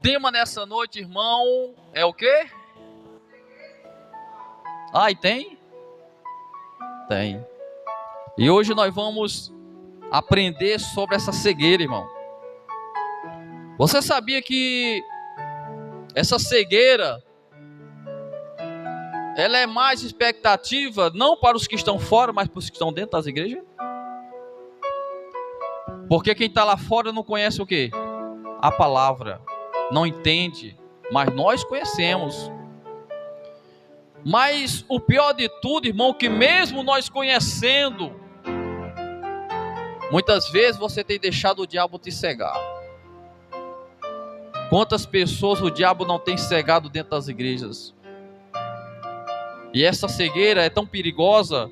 tema nessa noite, irmão, é o quê? E tem? Tem. E hoje nós vamos aprender sobre essa cegueira, irmão. Você sabia que essa cegueira, ela é mais expectativa, não para os que estão fora, mas para os que estão dentro das igrejas? Porque quem está lá fora não conhece o quê? A palavra. Não entende, mas nós conhecemos. Mas o pior de tudo, irmão, que mesmo nós conhecendo, muitas vezes você tem deixado o diabo te cegar. Quantas pessoas o diabo não tem cegado dentro das igrejas? E essa cegueira é tão perigosa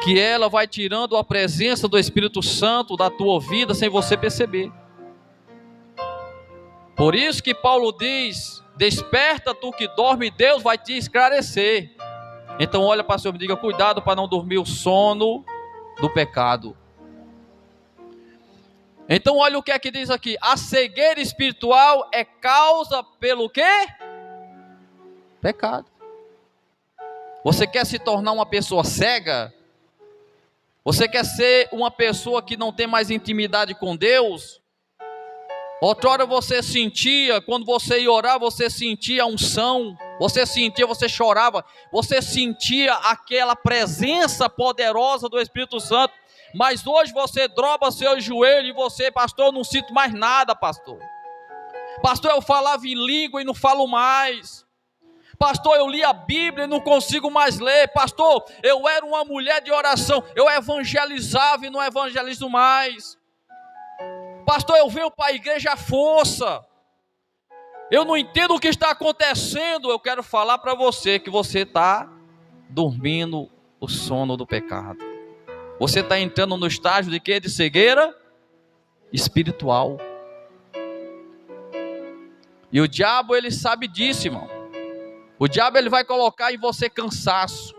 que ela vai tirando a presença do Espírito Santo da tua vida sem você perceber. Por isso que Paulo diz: desperta tu que dorme, Deus vai te esclarecer. Então olha para o Senhor e diga: cuidado para não dormir o sono do pecado. Então olha o que é que diz aqui: a cegueira espiritual é causa pelo quê? Pecado. Você quer se tornar uma pessoa cega? Você quer ser uma pessoa que não tem mais intimidade com Deus? Outrora você sentia, quando você ia orar, você sentia a unção, você sentia, você chorava, você sentia aquela presença poderosa do Espírito Santo. Mas hoje você dobra seu joelho e você: pastor, eu não sinto mais nada, pastor. Pastor, eu falava em língua e não falo mais. Pastor, eu li a Bíblia e não consigo mais ler. Pastor, eu era uma mulher de oração, eu evangelizava e não evangelizo mais. Pastor, eu venho para a igreja à força. Eu não entendo o que está acontecendo. Eu quero falar para você que você está dormindo o sono do pecado. Você está entrando no estágio de quê? De cegueira espiritual. E o diabo, ele sabe disso, irmão. O diabo, ele vai colocar em você cansaço.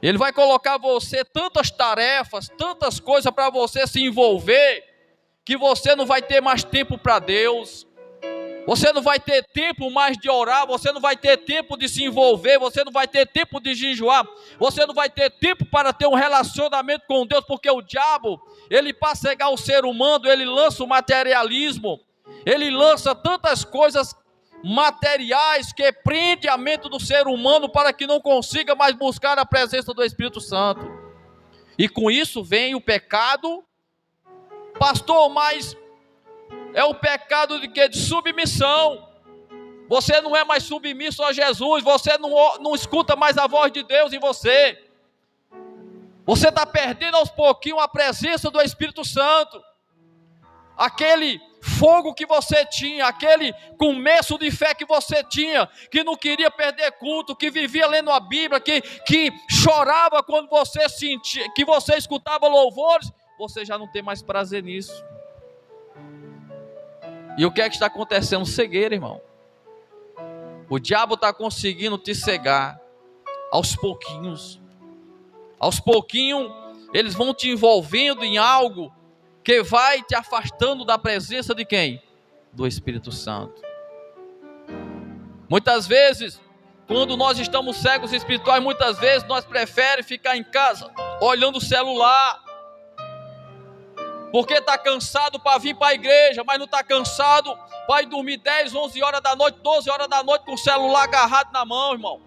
Ele vai colocar você tantas tarefas, tantas coisas para você se envolver, que você não vai ter mais tempo para Deus. Você não vai ter tempo mais de orar, você não vai ter tempo de se envolver, você não vai ter tempo de jejuar, você não vai ter tempo para ter um relacionamento com Deus, porque o diabo, ele para cegar o ser humano, ele lança o materialismo, ele lança tantas coisas materiais que prende a mente do ser humano para que não consiga mais buscar a presença do Espírito Santo. E com isso vem o pecado. Pastor, mas é o pecado de quê? De submissão. Você não é mais submisso a Jesus, você não escuta mais a voz de Deus em você. Você está perdendo aos pouquinhos a presença do Espírito Santo. Aquele fogo que você tinha, aquele começo de fé que você tinha, que não queria perder culto, que vivia lendo a Bíblia, que chorava quando você sentia, que você escutava louvores, você já não tem mais prazer nisso. E o que é que está acontecendo? Cegueira, irmão. O diabo está conseguindo te cegar aos pouquinhos. Aos pouquinhos eles vão te envolvendo em algo que vai te afastando da presença de quem? Do Espírito Santo. Muitas vezes, quando nós estamos cegos espirituais, muitas vezes nós preferimos ficar em casa, olhando o celular, porque está cansado para vir para a igreja, mas não está cansado para ir dormir 10, 11 horas da noite, 12 horas da noite com o celular agarrado na mão, irmão.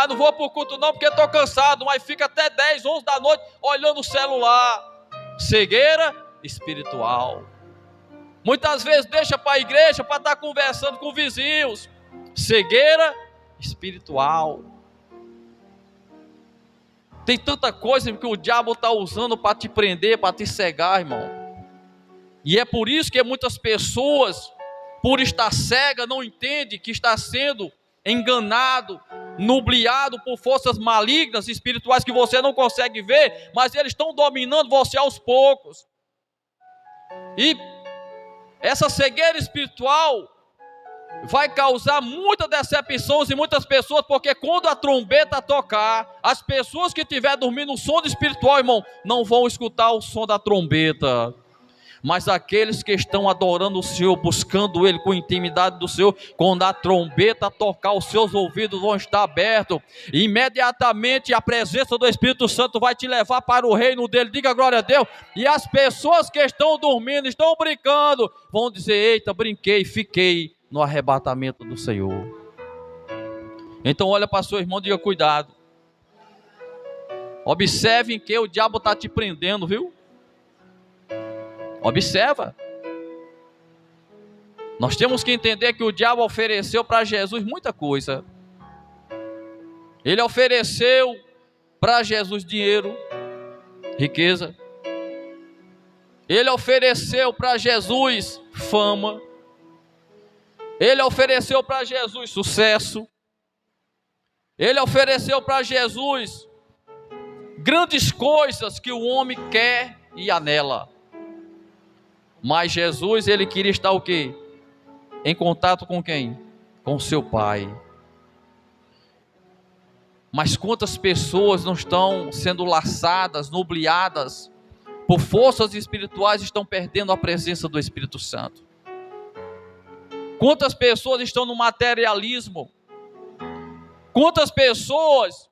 Não vou para o culto não, porque estou cansado, mas fica até 10, 11 da noite olhando o celular. Cegueira espiritual. Muitas vezes deixa para a igreja para estar conversando com vizinhos. Cegueira espiritual. Tem tanta coisa que o diabo está usando para te prender, para te cegar, irmão. E é por isso que muitas pessoas, por estar cega, não entendem que está sendo enganado, nubliado por forças malignas, espirituais, que você não consegue ver, mas eles estão dominando você aos poucos. E essa cegueira espiritual vai causar muitas decepções em muitas pessoas, porque quando a trombeta tocar, as pessoas que estiverem dormindo no som espiritual, irmão, não vão escutar o som da trombeta, Mas aqueles que estão adorando o Senhor, buscando Ele com intimidade do Senhor, quando a trombeta tocar, os seus ouvidos vão estar abertos. E imediatamente a presença do Espírito Santo vai te levar para o reino dele. Diga glória a Deus. E as pessoas que estão dormindo, estão brincando, vão dizer: eita, brinquei, fiquei no arrebatamento do Senhor. Então olha para o seu irmão e diga: cuidado. Observe em que o diabo está te prendendo, viu? Observa. Nós temos que entender que o diabo ofereceu para Jesus muita coisa. Ele ofereceu para Jesus dinheiro, riqueza. Ele ofereceu para Jesus fama. Ele ofereceu para Jesus sucesso. Ele ofereceu para Jesus grandes coisas que o homem quer e anela. Mas Jesus, ele queria estar o quê? Em contato com quem? Com seu Pai. Mas quantas pessoas não estão sendo laçadas, nubliadas por forças espirituais, estão perdendo a presença do Espírito Santo? Quantas pessoas estão no materialismo? Quantas pessoas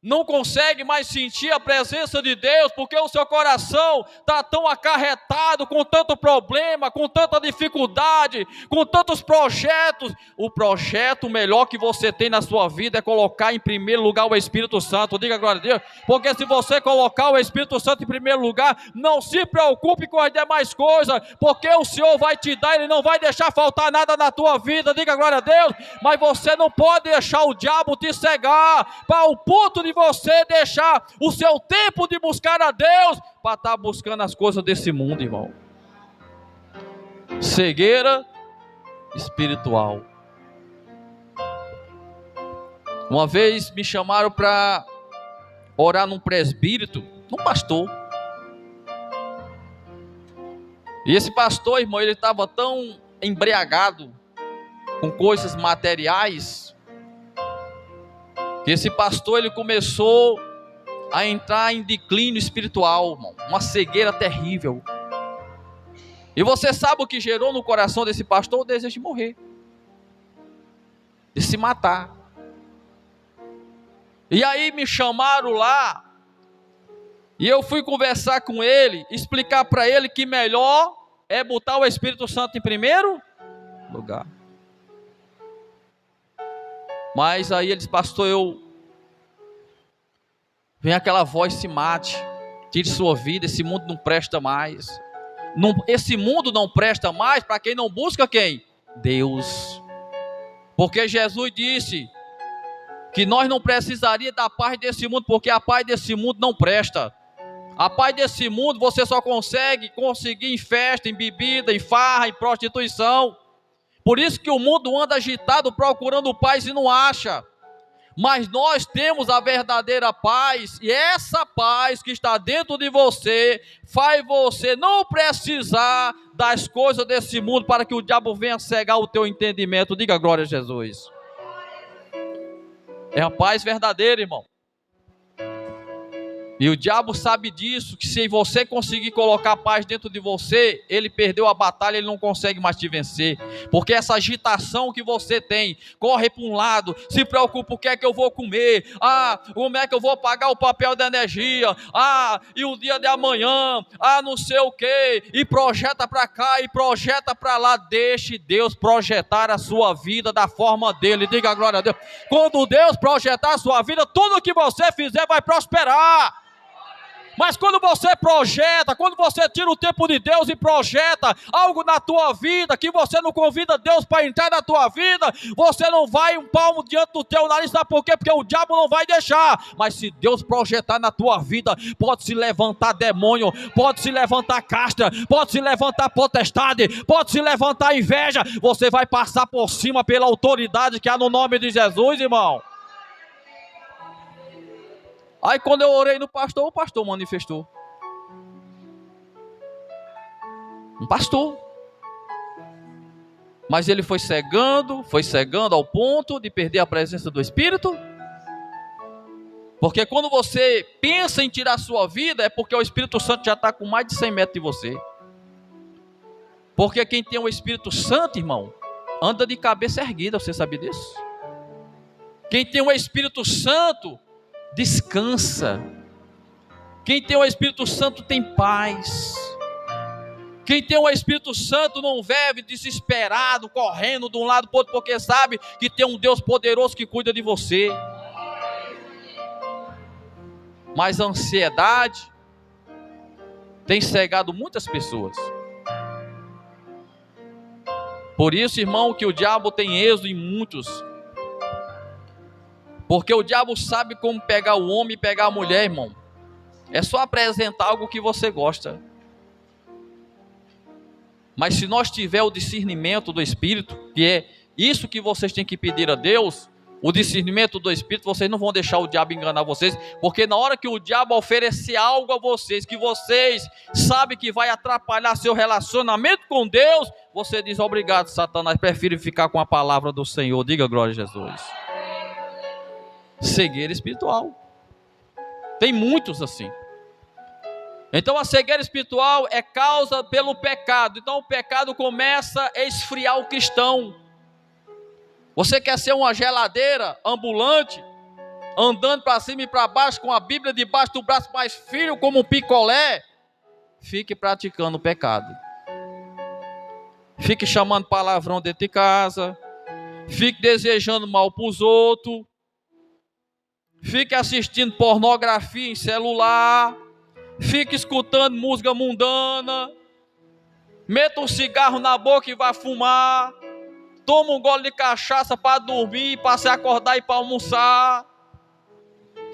não consegue mais sentir a presença de Deus, porque o seu coração está tão acarretado, com tanto problema, com tanta dificuldade, com tantos projetos. O projeto melhor que você tem na sua vida é colocar em primeiro lugar o Espírito Santo. Diga glória a Deus. Porque se você colocar o Espírito Santo em primeiro lugar, não se preocupe com as demais coisas, porque o Senhor vai te dar, Ele não vai deixar faltar nada na tua vida. Diga glória a Deus. Mas você não pode deixar o diabo te cegar para o ponto de você deixar o seu tempo de buscar a Deus para estar buscando as coisas desse mundo, irmão. Cegueira espiritual. Uma vez me chamaram para orar num presbítero, num pastor. E esse pastor, irmão, ele estava tão embriagado com coisas materiais, que esse pastor, ele começou a entrar em declínio espiritual, irmão, uma cegueira terrível. E você sabe o que gerou no coração desse pastor? O desejo de morrer, de se matar. E aí me chamaram lá, e eu fui conversar com ele, explicar para ele que melhor é botar o Espírito Santo em primeiro lugar. Mas aí ele disse: pastor, vem aquela voz: se mate, tire sua vida, esse mundo não presta mais. Esse mundo não presta mais para quem não busca quem? Deus. Porque Jesus disse que nós não precisaríamos da paz desse mundo, porque a paz desse mundo não presta. A paz desse mundo você só conseguir em festa, em bebida, em farra, em prostituição. Por isso que o mundo anda agitado procurando paz e não acha. Mas nós temos a verdadeira paz, e essa paz que está dentro de você faz você não precisar das coisas desse mundo para que o diabo venha cegar o teu entendimento. Diga glória a Jesus. É a paz verdadeira, irmão. E o diabo sabe disso, que se você conseguir colocar a paz dentro de você, ele perdeu a batalha, ele não consegue mais te vencer. Porque essa agitação que você tem, corre para um lado, se preocupa: o que é que eu vou comer? Como é que eu vou pagar o papel da energia? E o dia de amanhã? Não sei o que. E projeta para cá e projeta para lá. Deixe Deus projetar a sua vida da forma dele. Diga glória a Deus. Quando Deus projetar a sua vida, tudo que você fizer vai prosperar. Mas quando você projeta, quando você tira o tempo de Deus e projeta algo na tua vida, que você não convida Deus para entrar na tua vida, você não vai um palmo diante do teu nariz. Sabe por quê? Porque o diabo não vai deixar. Mas se Deus projetar na tua vida, pode se levantar demônio, pode se levantar casta, pode se levantar potestade, pode se levantar inveja. Você vai passar por cima pela autoridade que há no nome de Jesus, irmão. Aí quando eu orei no pastor, o pastor manifestou. Um pastor. Mas ele foi cegando ao ponto de perder a presença do Espírito. Porque quando você pensa em tirar a sua vida, é porque o Espírito Santo já está com mais de 100 metros de você. Porque quem tem o Espírito Santo, irmão, anda de cabeça erguida, você sabe disso? Quem tem o Espírito Santo, descansa. Quem tem o Espírito Santo tem paz. Quem tem o Espírito Santo não vive desesperado, correndo de um lado para o outro, porque sabe que tem um Deus poderoso que cuida de você. Mas a ansiedade tem cegado muitas pessoas. Por isso, irmão, que o diabo tem êxito em muitos. Porque o diabo sabe como pegar o homem e pegar a mulher, irmão. É só apresentar algo que você gosta. Mas se nós tiver o discernimento do Espírito, que é isso que vocês têm que pedir a Deus, o discernimento do Espírito, vocês não vão deixar o diabo enganar vocês, porque na hora que o diabo oferecer algo a vocês, que vocês sabem que vai atrapalhar seu relacionamento com Deus, você diz: obrigado, Satanás, prefiro ficar com a palavra do Senhor. Diga glória a Jesus. Cegueira espiritual. Tem muitos assim. Então a cegueira espiritual é causa pelo pecado. Então o pecado começa a esfriar o cristão. Você quer ser uma geladeira ambulante, andando para cima e para baixo com a Bíblia debaixo do braço, mais firme como um picolé? Fique praticando o pecado. Fique chamando palavrão dentro de casa. Fique desejando mal para os outros. Fique assistindo pornografia em celular. Fique escutando música mundana. Meta um cigarro na boca e vá fumar. Toma um gole de cachaça para dormir, para se acordar e para almoçar.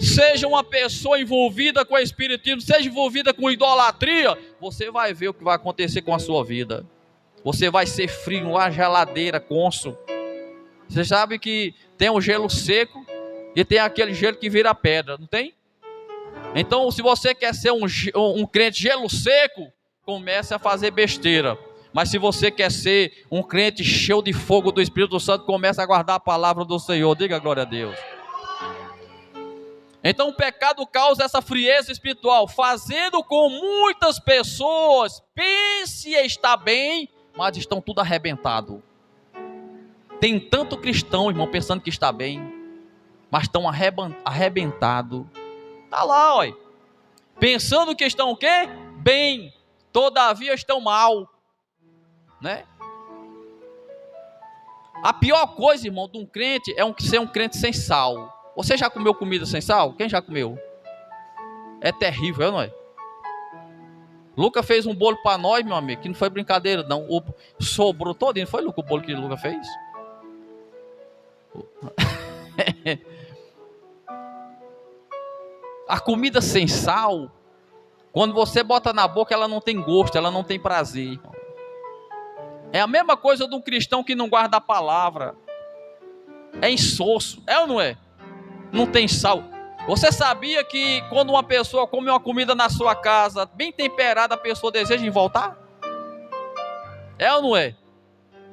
Seja uma pessoa envolvida com o espiritismo, seja envolvida com idolatria, você vai ver o que vai acontecer com a sua vida. Você vai ser frio, uma geladeira, cônsul. Você sabe que tem um gelo seco e tem aquele gelo que vira pedra, não tem? Então, se você quer ser um crente gelo seco, comece a fazer besteira. Mas se você quer ser um crente cheio de fogo do Espírito Santo, comece a guardar a palavra do Senhor. Diga glória a Deus. Então o pecado causa essa frieza espiritual, fazendo com muitas pessoas pense estar bem, mas estão tudo arrebentado. Tem tanto cristão, irmão, pensando que está bem, mas estão arrebentado. Está lá, ó, pensando que estão o quê? Bem, todavia estão mal, né? A pior coisa, irmão, de um crente é ser um crente sem sal. Você já comeu comida sem sal? Quem já comeu? É terrível, não é? Luca fez um bolo para nós, meu amigo, que não foi brincadeira, não. Sobrou todinho. Foi, Luca, o bolo que Luca fez? A comida sem sal, quando você bota na boca, ela não tem gosto, ela não tem prazer. É a mesma coisa de um cristão que não guarda a palavra. É insosso, é ou não é? Não tem sal. Você sabia que quando uma pessoa come uma comida na sua casa, bem temperada, a pessoa deseja em voltar? É ou não é?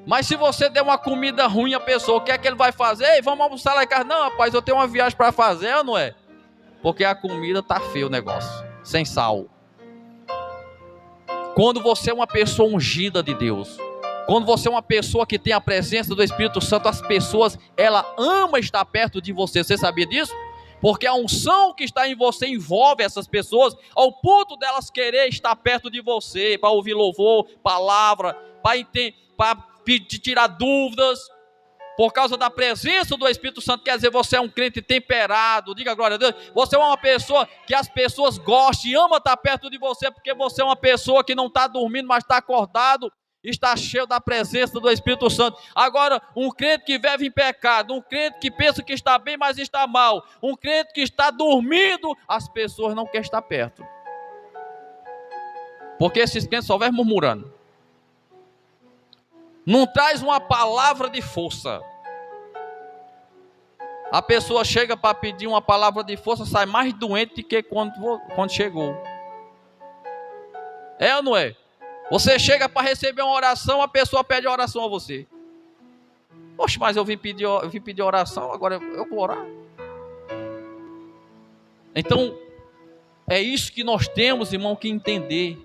Mas se você der uma comida ruim à pessoa, o que é que ele vai fazer? Ei, vamos almoçar lá em casa. Não, rapaz, eu tenho uma viagem para fazer, é ou não é? Porque a comida está feia o negócio, sem sal. Quando você é uma pessoa ungida de Deus, quando você é uma pessoa que tem a presença do Espírito Santo, as pessoas, ela ama estar perto de você. Você sabia disso? Porque a unção que está em você envolve essas pessoas ao ponto delas querer estar perto de você, para ouvir louvor, palavra, para tirar dúvidas. Por causa da presença do Espírito Santo, quer dizer, você é um crente temperado, diga glória a Deus. Você é uma pessoa que as pessoas gostam e amam estar perto de você, porque você é uma pessoa que não está dormindo, mas está acordado, está cheio da presença do Espírito Santo. Agora, um crente que vive em pecado, um crente que pensa que está bem, mas está mal, um crente que está dormindo, as pessoas não querem estar perto. Porque esses crentes só vivem murmurando. Não traz uma palavra de força. A pessoa chega para pedir uma palavra de força, sai mais doente do que quando chegou. É ou não é? Você chega para receber uma oração, a pessoa pede a oração a você. Poxa, mas eu vim pedir oração, agora eu vou orar. Então, é isso que nós temos, irmão, que entender.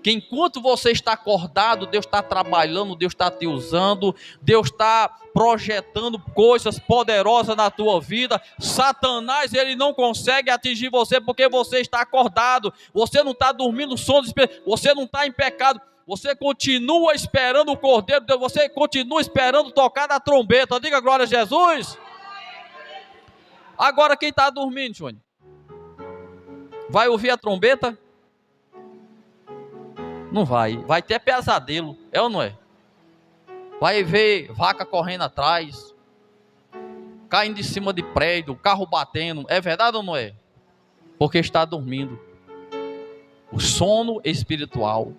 que enquanto você está acordado, Deus está trabalhando, Deus está te usando, Deus está projetando coisas poderosas na tua vida. Satanás, ele não consegue atingir você porque você está acordado, você não está dormindo sono, você não está em pecado, você continua esperando o Cordeiro de Deus, você continua esperando tocar na trombeta. Diga glória a Jesus. Agora quem está dormindo, Júnior, vai ouvir a trombeta? Não vai. Vai ter pesadelo, é ou não é? Vai ver vaca correndo atrás, caindo de cima de prédio, carro batendo. É verdade ou não é? Porque está dormindo. O sono espiritual.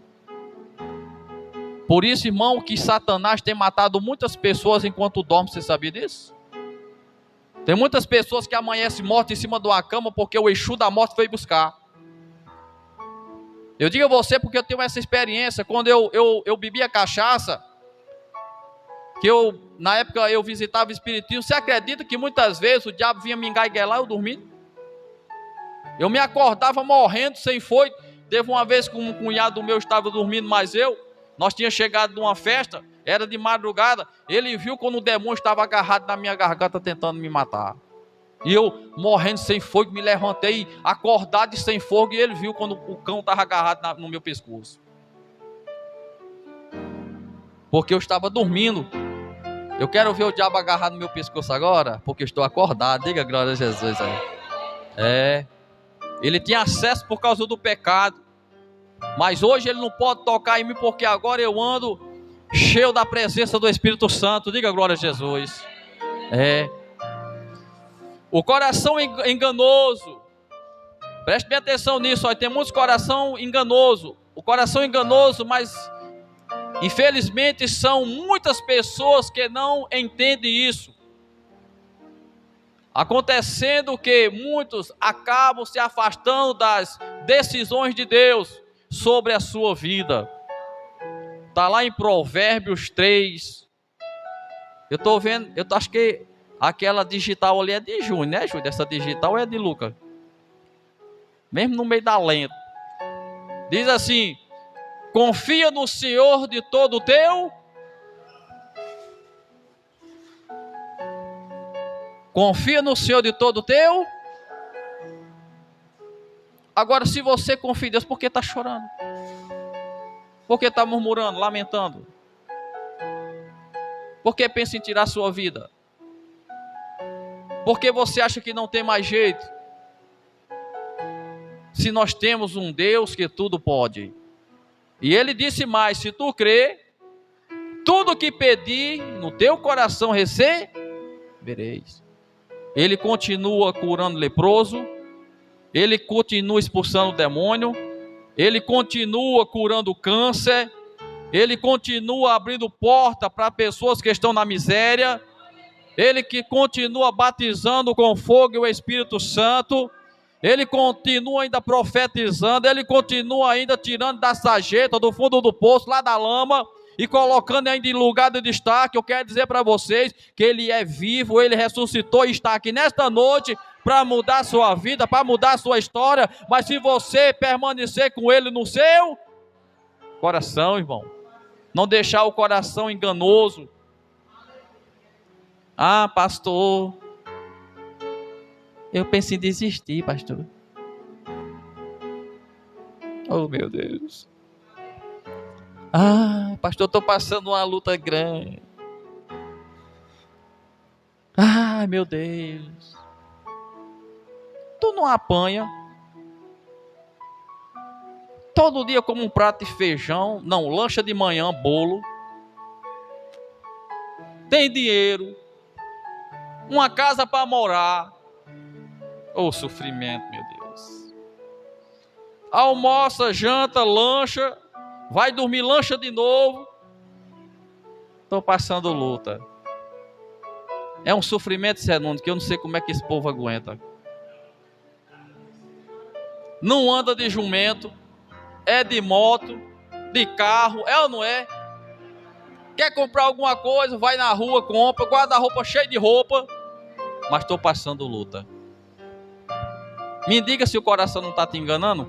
Por isso, irmão, que Satanás tem matado muitas pessoas enquanto dorme. Você sabia disso? Tem muitas pessoas que amanhecem mortas em cima de uma cama porque o Exu da morte foi buscar. Eu digo a você porque eu tenho essa experiência. Quando eu bebia cachaça, que na época eu visitava o espiritismo, você acredita que muitas vezes o diabo vinha me engaiguelar eu dormindo? Eu me acordava morrendo, sem foice. Teve uma vez que um cunhado meu estava dormindo, mas nós tínhamos chegado de uma festa, era de madrugada, ele viu quando o demônio estava agarrado na minha garganta tentando me matar. E eu morrendo sem fogo, me levantei acordado e sem fogo, e ele viu quando o cão estava agarrado no meu pescoço. Porque eu estava dormindo. Eu quero ver o diabo agarrado no meu pescoço agora, porque eu estou acordado. Diga glória a Jesus aí. Ele tinha acesso por causa do pecado, mas hoje ele não pode tocar em mim, porque agora eu ando cheio da presença do Espírito Santo. Diga glória a Jesus. O coração enganoso, preste bem atenção nisso, ó. Tem muitos coração enganoso. O coração enganoso, mas infelizmente são muitas pessoas que não entendem isso. Acontecendo que muitos acabam se afastando das decisões de Deus sobre a sua vida. Está lá em Provérbios 3. Eu estou vendo, eu acho que aquela digital ali é de Júnior, né, Júnior? Essa digital é de Lucas. Mesmo no meio da lenta. Diz assim: confia no Senhor de todo o teu. Confia no Senhor de todo o teu. Agora, se você confia em Deus, por que está chorando? Por que está murmurando, lamentando? Por que pensa em tirar a sua vida? Por que você acha que não tem mais jeito? Se nós temos um Deus que tudo pode. E ele disse mais: se tu crê, tudo que pedir no teu coração recebereis. Ele continua curando leproso, ele continua expulsando o demônio, ele continua curando câncer, ele continua abrindo porta para pessoas que estão na miséria, ele que continua batizando com fogo e o Espírito Santo, ele continua ainda profetizando, ele continua ainda tirando da sarjeta, do fundo do poço, lá da lama, e colocando ainda em lugar de destaque. Eu quero dizer para vocês que ele é vivo, ele ressuscitou e está aqui nesta noite para mudar a sua vida, para mudar a sua história. Mas se você permanecer com ele no seu coração, irmão, não deixar o coração enganoso. Ah, pastor, eu penso em desistir, pastor. Oh, meu Deus. Ah, pastor, estou passando uma luta grande. Ah, meu Deus. Tu não apanha todo dia como um prato de feijão, não, lancha de manhã, bolo. Tem dinheiro, uma casa para morar. Oh, sofrimento, meu Deus. Almoça, janta, lancha, vai dormir, lancha de novo. Estou passando luta. É um sofrimento, Zenundo, que eu não sei como é que esse povo aguenta. Não anda de jumento, é de moto, de carro, é ou não é? Quer comprar alguma coisa, vai na rua, compra, guarda-roupa cheio de roupa, mas estou passando luta. Me diga se o coração não está te enganando.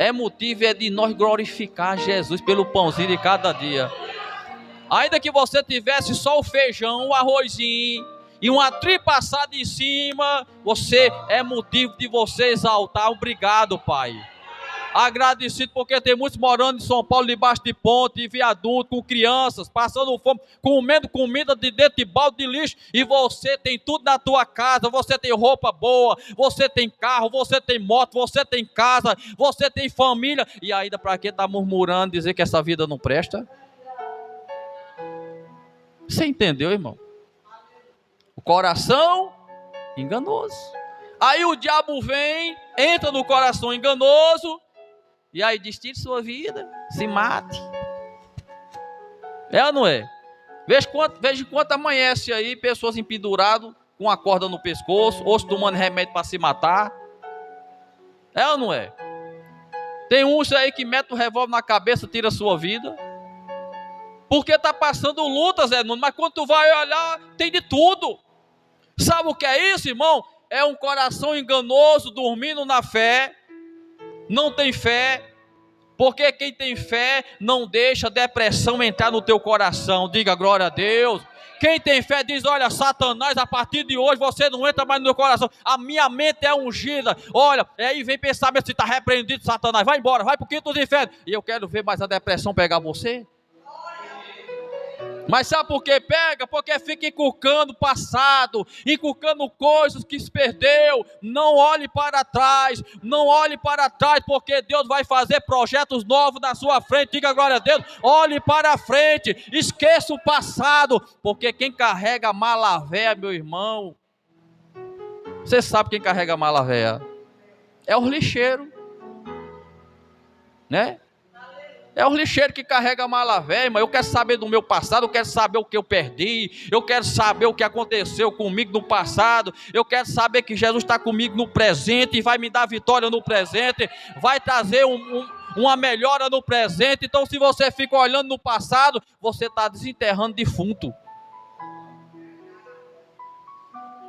é motivo de nós glorificar Jesus pelo pãozinho de cada dia. Ainda que você tivesse só o feijão, o arrozinho e uma tripa assada em cima, é motivo de você exaltar. Obrigado, Pai. Agradecido porque tem muitos morando em São Paulo, debaixo de ponte, de viaduto, com crianças, passando fome, comendo comida de dentro de balde de lixo, e você tem tudo na tua casa, você tem roupa boa, você tem carro, você tem moto, você tem casa, você tem família, e ainda para que está murmurando, dizer que essa vida não presta? Você entendeu, irmão? O coração enganoso. Aí o diabo vem, entra no coração enganoso, e aí diz: tire sua vida, se mate. É ou não é? Veja quanto amanhece aí, pessoas empenduradas, com a corda no pescoço, ou tomando remédio para se matar. É ou não é? Tem uns aí que mete o revólver na cabeça, tira a sua vida, porque está passando luta, Zé Nuno, mas quando tu vai olhar, tem de tudo. Sabe o que é isso, irmão? É um coração enganoso, dormindo na fé, não tem fé, porque quem tem fé não deixa a depressão entrar no teu coração. Diga glória a Deus. Quem tem fé diz: olha, Satanás, a partir de hoje você não entra mais no meu coração, a minha mente é ungida. Olha, aí vem pensar se está repreendido, Satanás, vai embora, vai para o quinto dos infernos. E eu quero ver mais a depressão pegar você. Mas sabe por que pega? Porque fica inculcando o passado, inculcando coisas que se perdeu. Não olhe para trás, não olhe para trás, porque Deus vai fazer projetos novos na sua frente. Diga glória a Deus. Olhe para a frente, esqueça o passado, porque quem carrega mala véia, meu irmão, você sabe quem carrega mala véia? É o lixeiro, né? É o lixeiro que carrega a mala velha, irmão. Eu quero saber do meu passado, eu quero saber o que eu perdi, eu quero saber o que aconteceu comigo no passado, eu quero saber que Jesus está comigo no presente e vai me dar vitória no presente, vai trazer uma melhora no presente. Então, se você fica olhando no passado, você está desenterrando defunto.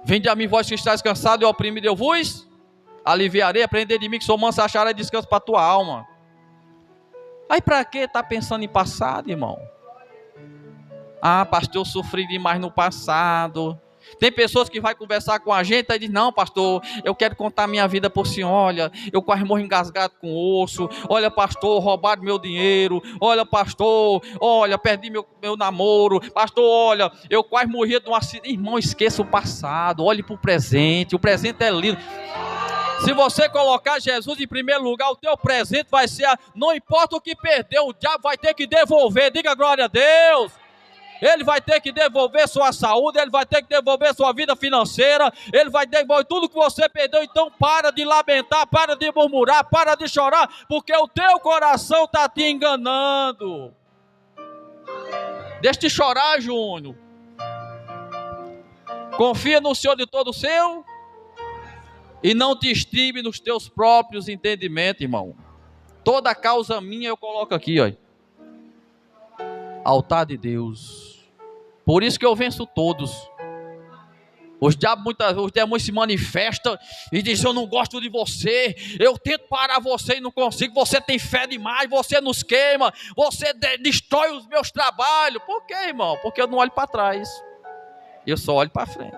Vinde a mim, vós que estáis cansados e oprimidos, eu vos aliviarei. Aprendei de mim que sou manso, acharei descanso para a tua alma. Aí para que está pensando em passado, irmão? Ah, pastor, eu sofri demais no passado. Tem pessoas que vai conversar com a gente e diz: não, pastor, eu quero contar minha vida por senhor. Olha, eu quase morro engasgado com osso. Olha, pastor, roubaram meu dinheiro. Olha, pastor, olha, perdi meu namoro. Pastor, olha, eu quase morri de um acidente. Irmão, esqueça o passado, olhe para o presente é lindo. Se você colocar Jesus em primeiro lugar, o teu presente vai ser, não importa o que perdeu, o diabo vai ter que devolver. Diga glória a Deus. Ele vai ter que devolver sua saúde, ele vai ter que devolver sua vida financeira, ele vai devolver tudo que você perdeu. Então para de lamentar, para de murmurar, para de chorar, porque o teu coração está te enganando. Deixa de chorar, Júnior. Confia no Senhor de todo o seu e não te estribe nos teus próprios entendimentos, irmão. Toda causa minha eu coloco aqui, ó. Altar de Deus. Por isso que eu venço todos. Os diabos, os demônios se manifestam e dizem: eu não gosto de você, eu tento parar você e não consigo, você tem fé demais, você nos queima, você destrói os meus trabalhos. Por quê, irmão? Porque eu não olho para trás, eu só olho para frente,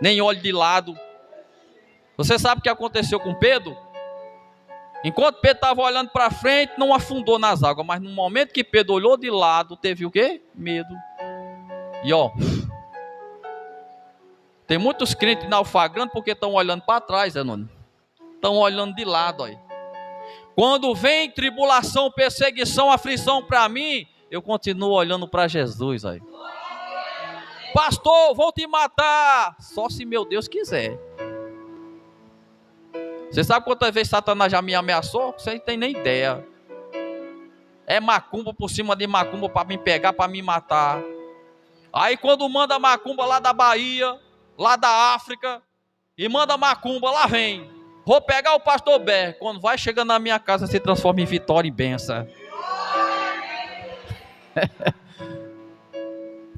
nem olho de lado. Você sabe o que aconteceu com Pedro? Enquanto Pedro estava olhando para frente, não afundou nas águas, mas no momento que Pedro olhou de lado, teve o quê? Medo. E ó, tem muitos crentes naufragando porque estão olhando para trás, estão olhando de lado. Ó. Quando vem tribulação, perseguição, aflição para mim, eu continuo olhando para Jesus. Ó. Pastor, vou te matar, só se meu Deus quiser. Você sabe quantas vezes Satanás já me ameaçou? Você não tem nem ideia. É macumba por cima de macumba para me pegar, para me matar. Aí quando manda macumba lá da Bahia, lá da África, e manda macumba, lá vem. Vou pegar o pastor Bé. Quando vai chegando na minha casa, se transforma em vitória e benção.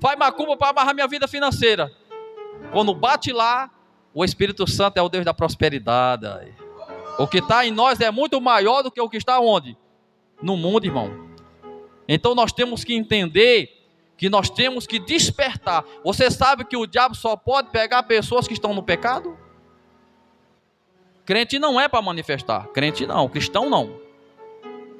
Faz macumba para amarrar minha vida financeira. Quando bate lá, o Espírito Santo é o Deus da prosperidade. O que está em nós é muito maior do que o que está onde? No mundo, irmão. Então nós temos que entender que nós temos que despertar. Você sabe que o diabo só pode pegar pessoas que estão no pecado? Crente não é para manifestar. Crente não, cristão não.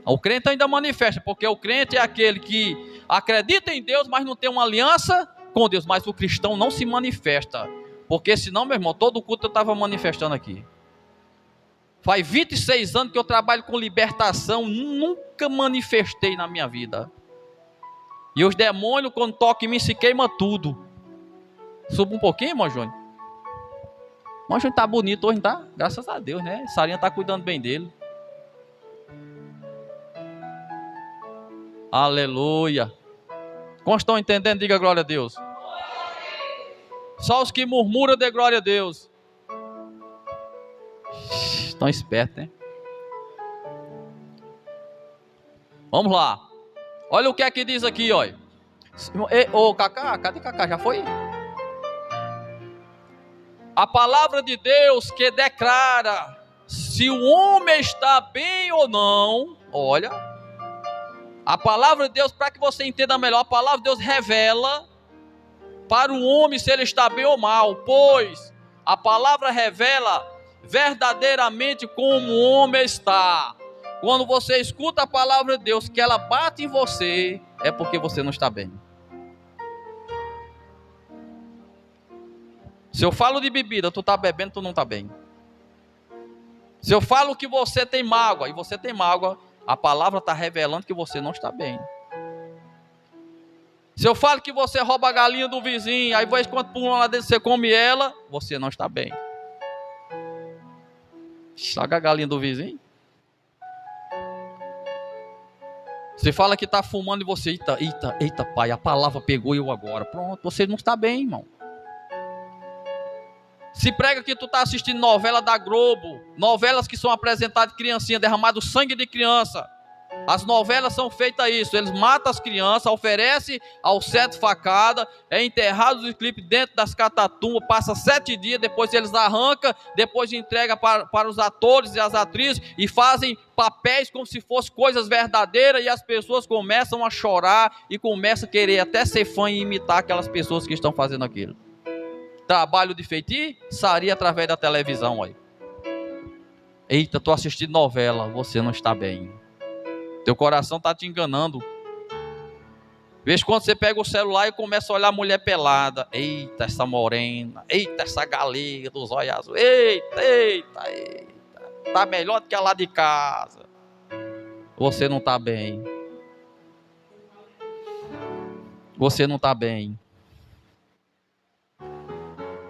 O crente ainda manifesta, porque o crente é aquele que acredita em Deus, mas não tem uma aliança com Deus. Mas o cristão não se manifesta, porque senão, meu irmão, todo culto eu estava manifestando aqui. Faz 26 anos que eu trabalho com libertação, nunca manifestei na minha vida. E os demônios, quando tocam em mim, se queima tudo. Suba um pouquinho, irmão Júnior. Irmão Júnior tá bonito hoje, não tá? Graças a Deus, né? Sarinha tá cuidando bem dele. Aleluia. Quantos estão entendendo? Diga glória a Deus. Só os que murmuram de glória a Deus. Estão espertos, né? Vamos lá. Olha o que é que diz aqui, olha. Ô, Cacá, cadê Cacá? Já foi? A palavra de Deus que declara se o homem está bem ou não. Olha. A palavra de Deus, para que você entenda melhor, a palavra de Deus revela para o homem se ele está bem ou mal, pois a palavra revela verdadeiramente como o homem está. Quando você escuta a palavra de Deus, que ela bate em você, é porque você não está bem. Se eu falo de bebida, tu está bebendo, tu não está bem. Se eu falo que você tem mágoa, e você tem mágoa, a palavra está revelando que você não está bem. Se eu falo que você rouba a galinha do vizinho, aí vez quando pula lá dentro você come ela, você não está bem. Saga a galinha do vizinho. Você fala que está fumando e você, eita, pai, a palavra pegou eu agora. Pronto, você não está bem, irmão. Se prega que tu está assistindo novela da Globo, novelas que são apresentadas de criancinha, derramado sangue de criança. As novelas são feitas isso, eles matam as crianças, oferecem ao certo facada, é enterrado os clipes dentro das catatumbas, passa 7 dias, depois eles arrancam, depois entregam para os atores e as atrizes e fazem papéis como se fossem coisas verdadeiras e as pessoas começam a chorar e começam a querer até ser fã e imitar aquelas pessoas que estão fazendo aquilo. Trabalho de feitiçaria através da televisão, aí. Eita, estou assistindo novela, você não está bem. Teu coração está te enganando. Vês quando você pega o celular e começa a olhar a mulher pelada. Eita, essa morena. Eita, essa galega dos olhos azuis. Eita. Está melhor do que a lá de casa. Você não está bem. Você não está bem.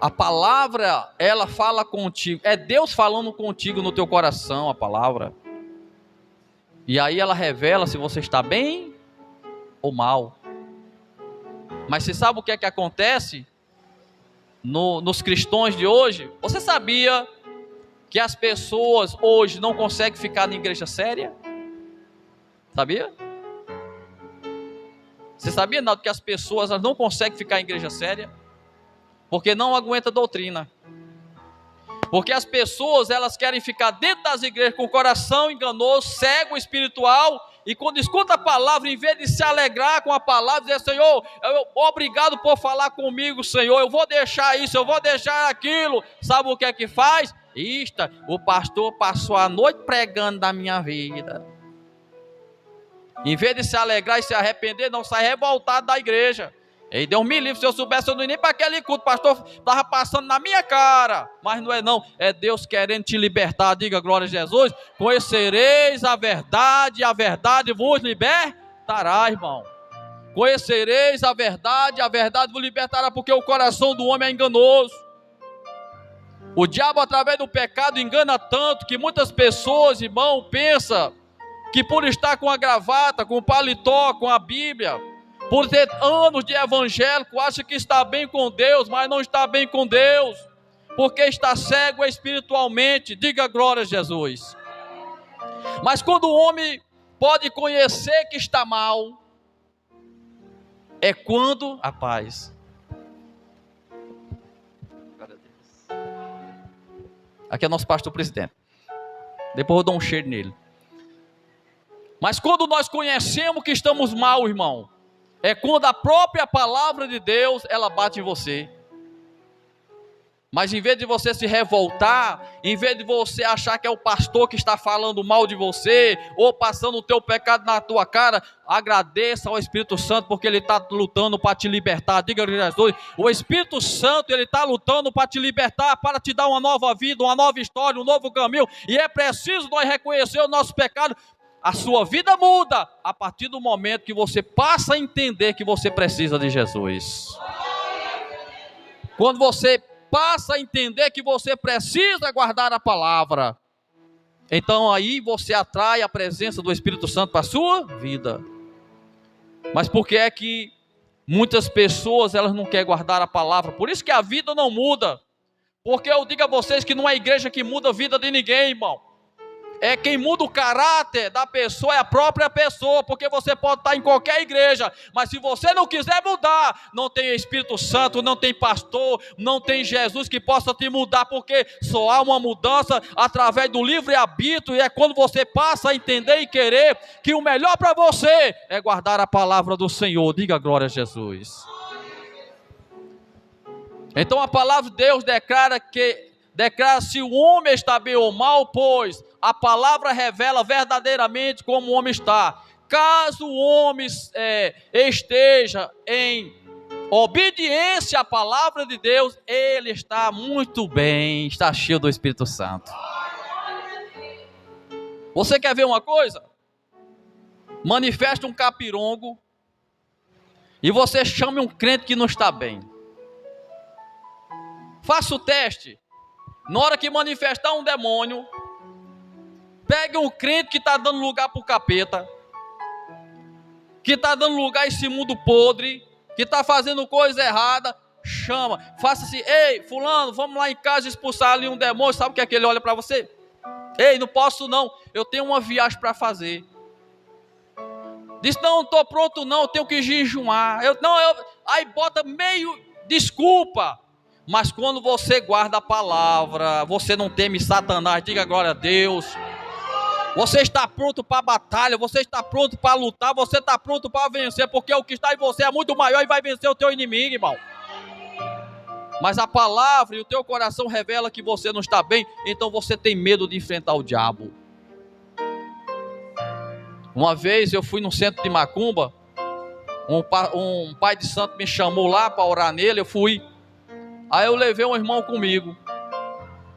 A palavra, ela fala contigo. É Deus falando contigo no teu coração, a palavra. E aí ela revela se você está bem ou mal. Mas você sabe o que é que acontece nos cristãos de hoje? Você sabia que as pessoas hoje não conseguem ficar na igreja séria? Sabia? Você sabia, Naldo, que as pessoas não conseguem ficar em igreja séria? Porque não aguenta doutrina. Porque as pessoas, elas querem ficar dentro das igrejas com o coração enganoso, cego, espiritual, e quando escuta a palavra, em vez de se alegrar com a palavra, dizer, Senhor, obrigado por falar comigo, Senhor, eu vou deixar isso, eu vou deixar aquilo. Sabe o que é que faz? O pastor passou a noite pregando da minha vida. Em vez de se alegrar e se arrepender, não sai revoltado da igreja. E Deus me livre, se eu soubesse, eu não ia nem para aquele culto, o pastor estava passando na minha cara. Mas não é não, é Deus querendo te libertar. Diga glória a Jesus. Conhecereis a verdade vos libertará, irmão. Conhecereis a verdade vos libertará, porque o coração do homem é enganoso. O diabo, através do pecado, engana tanto que muitas pessoas, irmão, pensam que por estar com a gravata, com o paletó, com a Bíblia, por ter anos de evangélico, acha que está bem com Deus, mas não está bem com Deus, porque está cego espiritualmente. Diga glória a Jesus. Mas quando o homem pode conhecer que está mal, é quando a paz. Aqui é nosso pastor presidente. Depois eu dou um cheiro nele. Mas quando nós conhecemos que estamos mal, irmão, é quando a própria palavra de Deus, ela bate em você. Mas em vez de você se revoltar, em vez de você achar que é o pastor que está falando mal de você, ou passando o teu pecado na tua cara, agradeça ao Espírito Santo, porque ele está lutando para te libertar. Diga Jesus, o Espírito Santo, ele está lutando para te libertar, para te dar uma nova vida, uma nova história, um novo caminho, e é preciso nós reconhecer o nosso pecado. A sua vida muda a partir do momento que você passa a entender que você precisa de Jesus. Quando você passa a entender que você precisa guardar a palavra, então aí você atrai a presença do Espírito Santo para a sua vida. Mas por que é que muitas pessoas elas não querem guardar a palavra? Por isso que a vida não muda. Porque eu digo a vocês que não é a igreja que muda a vida de ninguém, irmão. É quem muda o caráter da pessoa, é a própria pessoa, porque você pode estar em qualquer igreja, mas se você não quiser mudar, não tem Espírito Santo, não tem pastor, não tem Jesus que possa te mudar, porque só há uma mudança através do livre-arbítrio, e é quando você passa a entender e querer que o melhor para você é guardar a palavra do Senhor. Diga glória a Jesus. Então a palavra de Deus declara se o homem está bem ou mal, pois a palavra revela verdadeiramente como o homem está. Caso o homem esteja em obediência à palavra de Deus, ele está muito bem, está cheio do Espírito Santo. Você quer ver uma coisa? Manifesta um capirongo e você chama um crente que não está bem. Faça o teste. Na hora que manifestar um demônio, pegue um crente que está dando lugar para o capeta, que está dando lugar a esse mundo podre, que está fazendo coisa errada, chama, faça assim: ei, fulano, vamos lá em casa expulsar ali um demônio. Sabe o que é que ele olha para você? Ei, não posso não, eu tenho uma viagem para fazer. Diz: não estou pronto não, eu tenho que jejuar. Aí bota meio desculpa. Mas quando você guarda a palavra, você não teme Satanás. Diga glória a Deus. Você está pronto para a batalha, você está pronto para lutar, você está pronto para vencer, porque o que está em você é muito maior e vai vencer o teu inimigo, irmão. Mas a palavra e o teu coração revela que você não está bem, então você tem medo de enfrentar o diabo. Uma vez eu fui no centro de Macumba, um pai de santo me chamou lá para orar nele, eu fui. Aí eu levei um irmão comigo,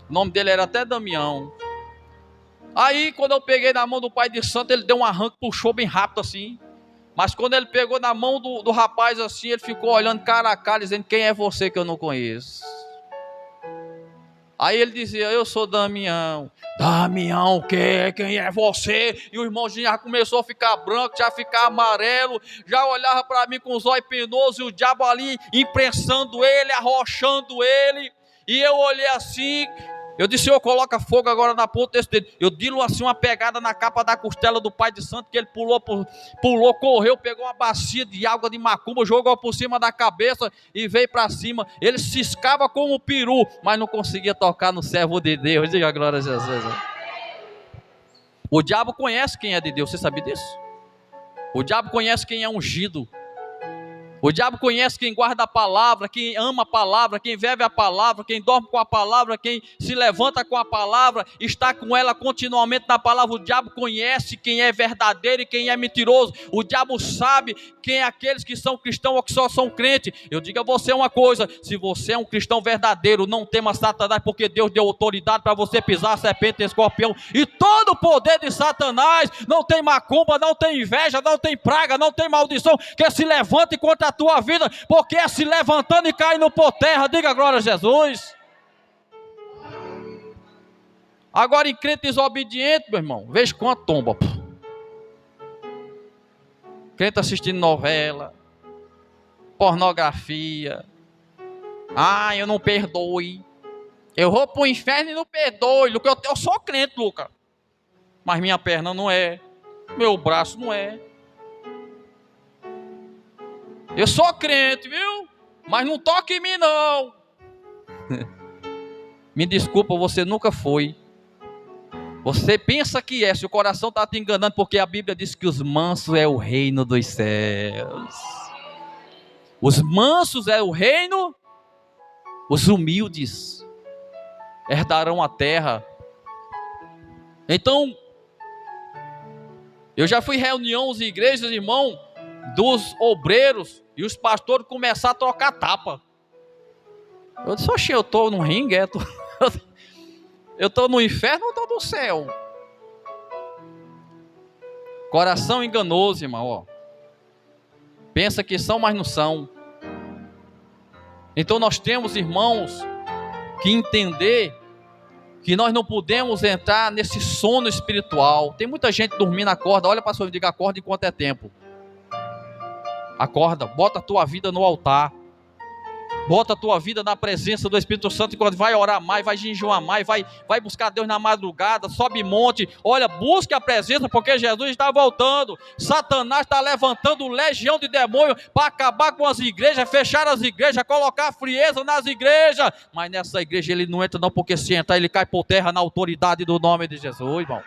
o nome dele era até Damião. Aí quando eu peguei na mão do pai de santo, ele deu um arranque, puxou bem rápido assim. Mas quando ele pegou na mão do rapaz assim, ele ficou olhando cara a cara, dizendo: quem é você que eu não conheço? Aí ele dizia: eu sou Damião. Damião, quem é você? E o irmão já começou a ficar branco, já ficar amarelo, já olhava para mim com os olhos penosos, e o diabo ali imprensando ele, arrochando ele. E eu olhei assim, eu disse: Senhor, coloca fogo agora na ponta desse dedo. Eu dei assim uma pegada na capa da costela do pai de santo, que ele pulou, correu, pegou uma bacia de água de macumba, jogou por cima da cabeça e veio para cima. Ele ciscava como um peru, mas não conseguia tocar no servo de Deus. Diga glória a Jesus. O diabo conhece quem é de Deus, você sabia disso? O diabo conhece quem é ungido. O diabo conhece quem guarda a palavra, quem ama a palavra, quem vive a palavra, quem dorme com a palavra, quem se levanta com a palavra, está com ela continuamente na palavra. O diabo conhece quem é verdadeiro e quem é mentiroso. O diabo sabe quem é aqueles que são cristãos ou que só são crentes. Eu digo a você uma coisa: se você é um cristão verdadeiro, não tema Satanás, porque Deus deu autoridade para você pisar a serpente e escorpião e todo o poder de Satanás. Não tem macumba, não tem inveja, não tem praga, não tem maldição que se levante contra a tua vida, porque é se levantando e caindo por terra. Diga glória a Jesus. Agora em crente desobediente, meu irmão, veja quanto tomba. Crente assistindo novela, pornografia. Eu não perdoe. Eu vou para o inferno e não perdoe. Eu sou crente, Lucas, mas minha perna não é, meu braço não é. Eu sou crente, viu? Mas não toque em mim, não. Me desculpa, você nunca foi. Você pensa que é, se o coração está te enganando, porque a Bíblia diz que os mansos é o reino dos céus. Os mansos é o reino, os humildes herdarão a terra. Então, eu já fui em reuniões de igrejas, irmão, dos obreiros, e os pastores começaram a trocar tapa. Eu disse, oxe, eu estou no ringue, eu estou no inferno ou estou no céu? Coração enganoso, irmão, ó. Pensa que são, mas não são. Então nós temos, irmãos, que entender que nós não podemos entrar nesse sono espiritual. Tem muita gente dormindo, acorda. Olha para a pessoa e diga, acorda enquanto é tempo. Acorda, bota a tua vida no altar. Bota a tua vida na presença do Espírito Santo, enquanto vai orar mais, vai jejuar mais, vai buscar Deus na madrugada, sobe monte. Olha, busque a presença, porque Jesus está voltando. Satanás está levantando legião de demônios para acabar com as igrejas, fechar as igrejas, colocar frieza nas igrejas. Mas nessa igreja ele não entra não, porque se entrar ele cai por terra na autoridade do nome de Jesus, irmão.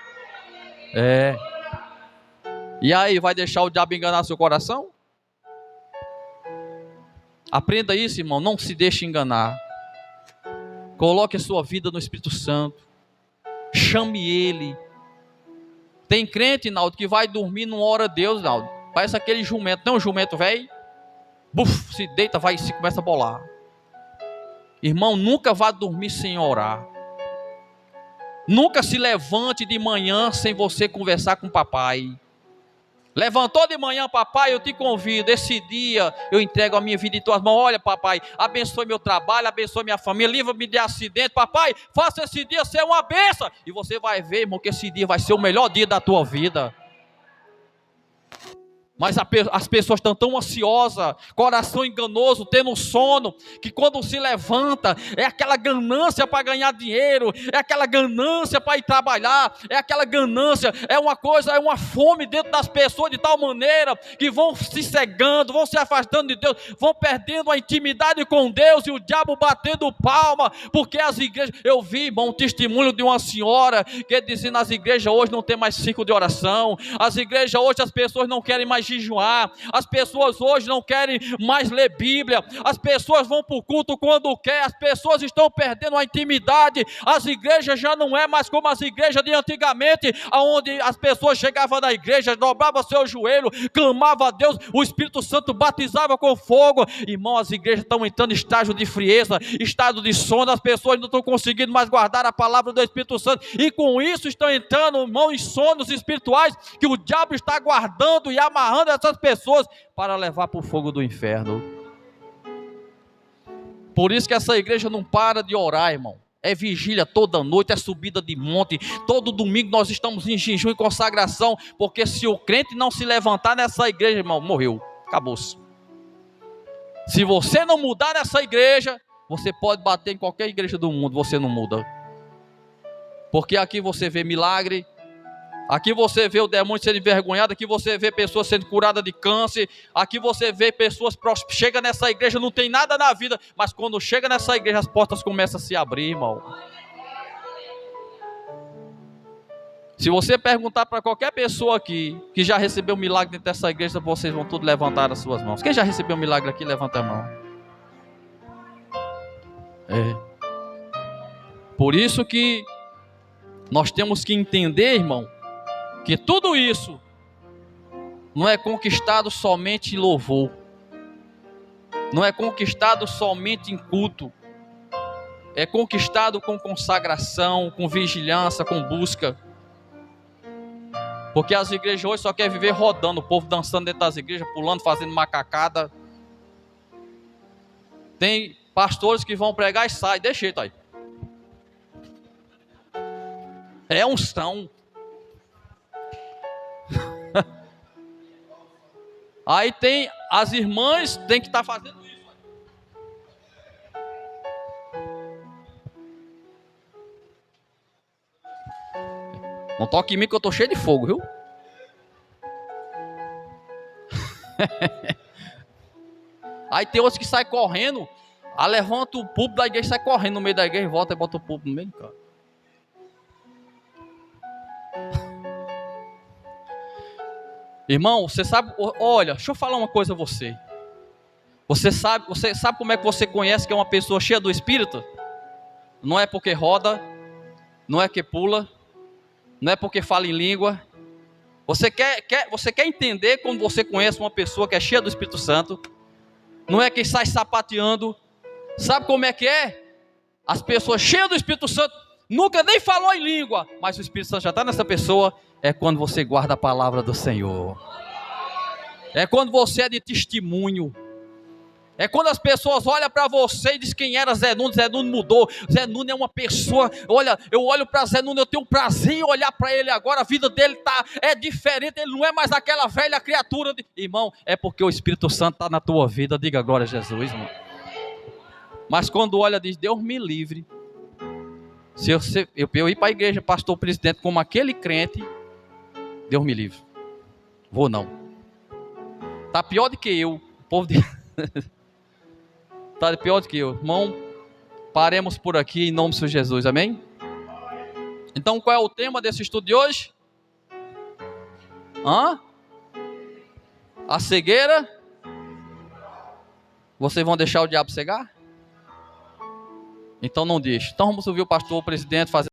E aí, vai deixar o diabo enganar seu coração? Aprenda isso, irmão, não se deixe enganar. Coloque a sua vida no Espírito Santo. Chame Ele. Tem crente, Naldo, que vai dormir não ora a Deus, Naldo. Parece aquele jumento, não é um jumento velho? Buf, se deita, vai e se começa a bolar. Irmão, nunca vá dormir sem orar. Nunca se levante de manhã sem você conversar com o papai. Levantou de manhã, papai, eu te convido, esse dia eu entrego a minha vida em tuas mãos. Olha, papai, abençoe meu trabalho, abençoe minha família, livra-me de acidente, papai, faça esse dia ser uma bênção. E você vai ver, irmão, que esse dia vai ser o melhor dia da tua vida. Mas as pessoas estão tão ansiosas, coração enganoso, tendo sono, que quando se levanta, é aquela ganância para ganhar dinheiro, é aquela ganância para ir trabalhar, é aquela ganância, é uma coisa, é uma fome dentro das pessoas de tal maneira, que vão se cegando, vão se afastando de Deus, vão perdendo a intimidade com Deus, e o diabo batendo palma, porque as igrejas, eu vi, irmão, um testemunho de uma senhora, que dizia, nas igrejas hoje não tem mais ciclo de oração, as igrejas hoje as pessoas não querem mais jejuar, as pessoas hoje não querem mais ler Bíblia, as pessoas vão para o culto quando quer, as pessoas estão perdendo a intimidade, as igrejas já não é mais como as igrejas de antigamente, onde as pessoas chegavam na igreja, dobravam seu joelho, clamavam a Deus, o Espírito Santo batizava com fogo. Irmão, as igrejas estão entrando em estágio de frieza, estado de sono, as pessoas não estão conseguindo mais guardar a palavra do Espírito Santo, e com isso estão entrando, irmão, em sonos espirituais, que o diabo está guardando e amarrando essas pessoas para levar para o fogo do inferno. Por isso que essa igreja não para de orar, irmão. É vigília toda noite, é subida de monte, todo domingo nós estamos em jejum e consagração, porque se o crente não se levantar nessa igreja, irmão, morreu, acabou-se. Se você não mudar nessa igreja, você pode bater em qualquer igreja do mundo, você não muda. Porque aqui você vê milagre, aqui você vê o demônio sendo envergonhado, aqui você vê pessoas sendo curadas de câncer, aqui você vê pessoas próximas. Chega nessa igreja, não tem nada na vida, mas quando chega nessa igreja as portas começam a se abrir, irmão. Se você perguntar para qualquer pessoa aqui que já recebeu um milagre dentro dessa igreja, vocês vão todos levantar as suas mãos. Quem já recebeu um milagre aqui, levanta a mão. Por isso que nós temos que entender, irmão, que tudo isso não é conquistado somente em louvor, não é conquistado somente em culto, é conquistado com consagração, com vigilância, com busca. Porque as igrejas hoje só querem viver rodando, o povo dançando dentro das igrejas, pulando, fazendo macacada. Tem pastores que vão pregar e saem, deixa jeito aí. É unção. Aí tem as irmãs, tem que estar fazendo isso. Não toque em mim que eu estou cheio de fogo, viu? Aí tem outros que saem correndo, aí levanta o púlpito da igreja, sai correndo no meio da igreja, volta e bota o púlpito no meio, cara. Irmão, você sabe, olha, deixa eu falar uma coisa a você. Você sabe como é que você conhece que é uma pessoa cheia do Espírito? Não é porque roda, não é que pula, não é porque fala em língua. Você quer entender como você conhece uma pessoa que é cheia do Espírito Santo? Não é quem sai sapateando. Sabe como é que é? As pessoas cheias do Espírito Santo nunca nem falou em língua, mas o Espírito Santo já está nessa pessoa. É quando você guarda a palavra do Senhor. É quando você é de testemunho. É quando as pessoas olham para você e dizem quem era Zé Nunes mudou. Zé Nunes é uma pessoa, olha, eu olho para Zé Nunes, eu tenho prazer em olhar para ele agora, a vida dele é diferente, ele não é mais aquela velha criatura. Irmão, é porque o Espírito Santo está na tua vida, diga glória a Jesus, irmão. Mas quando olha, diz, Deus me livre. Se eu ir para a igreja, pastor presidente, como aquele crente, Deus me livre. Vou não. Está pior do que eu, o povo de... Está pior do que eu. Irmão, paremos por aqui em nome de Jesus, amém? Então qual é o tema desse estudo de hoje? A cegueira? Vocês vão deixar o diabo cegar? Então não deixe. Então vamos ouvir o pastor, o presidente, fazer